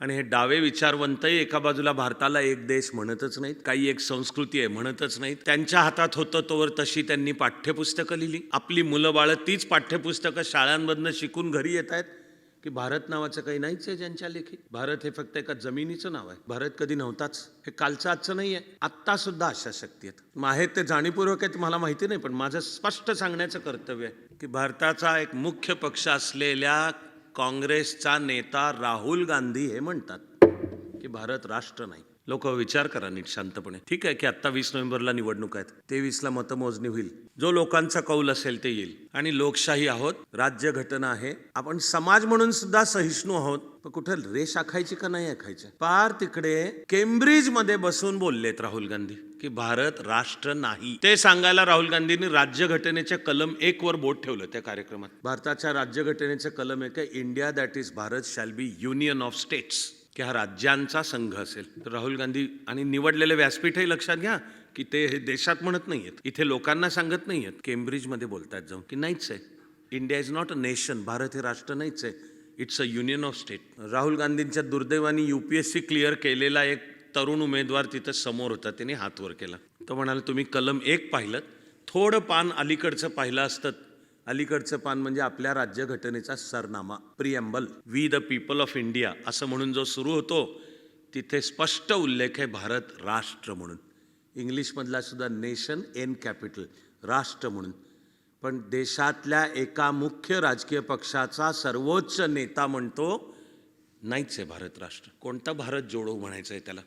आणि हे डावे विचारवंतही एका बाजूला भारताला एक देश म्हणतच नाहीत, काही एक संस्कृती आहे म्हणतच नाहीत. त्यांच्या हातात होतं तोवर तशी त्यांनी पाठ्यपुस्तकं लिहिली. आपली मुलं बाळं तीच पाठ्यपुस्तकं शाळांमधनं शिकून घरी येत आहेत की भारत नावाचं काही नाहीच आहे ज्यांच्या लेखी. भारत हे फक्त एका जमिनीचं नाव आहे. भारत कधी नव्हताच. हे कालचं आजचं नाही आहे. आत्ता सुद्धा अशा शक्ती आहेत. मग आहेत ते जाणीवपूर्वक आहेत मला माहिती नाही, पण माझं स्पष्ट सांगण्याचं कर्तव्य आहे की भारताचा एक मुख्य पक्ष असलेल्या काँग्रेसचा नेता राहुल गांधी हे म्हणतात की भारत राष्ट्र नाही. लोक विचार करा नीट शांतपणे. ठीक आहे की आत्ता 20 नोव्हेंबरला निवडणूक आहेत, 23ला मतमोजणी होईल. जो लोकांचा कौल असेल ते येईल. आणि लोकशाही आहोत, राज्यघटना आहे, आपण समाज म्हणून सुद्धा सहिष्णू आहोत. पण कुठे रेष आखायची का नाही आखायची? पार तिकडे केम्ब्रिज मध्ये बसून बोललेत राहुल गांधी की भारत राष्ट्र नाही. ते सांगायला राहुल गांधींनी राज्यघटनेच्या कलम 1 वर बोट ठेवलं त्या कार्यक्रमात. भारताच्या राज्यघटनेचे कलम 1 आहे, India that is Bharat shall be union of states, की हा राज्यांचा संघ असेल. तर राहुल गांधी आणि निवडलेले व्यासपीठही लक्षात घ्या की ते हे देशात म्हणत नाहीयेत, इथे लोकांना सांगत नाहीयेत, केम्ब्रिजमध्ये बोलतात जाऊन की नाहीच आहे, India is not a nation, Bharat हे राष्ट्र नाहीच आहे, it's a union of state. Rahul गांधींच्या दुर्दैवाने UPSC क्लिअर केलेला एक तरुण उमेदवार तिथं समोर होता, त्याने हात वर केला. तो म्हणाला तुम्ही कलम 1 पाहिलं, थोडं पान अलीकडचं पाहिलं असतं. अलीकडचं पान म्हणजे आपल्या राज्यघटनेचा सरनामा, preamble, we the people of India असं म्हणून जो सुरू होतो, तिथे स्पष्ट उल्लेख आहे भारत राष्ट्र म्हणून. इंग्लिशमधला सुद्धा नेशन एन कॅपिटल, राष्ट्र म्हणून. पण देशातल्या एका मुख्य राजकीय पक्षाचा सर्वोच्च नेता म्हणतो नाहीच आहे भारत राष्ट्र. कोणता भारत जोडो म्हणायचं आहे त्याला?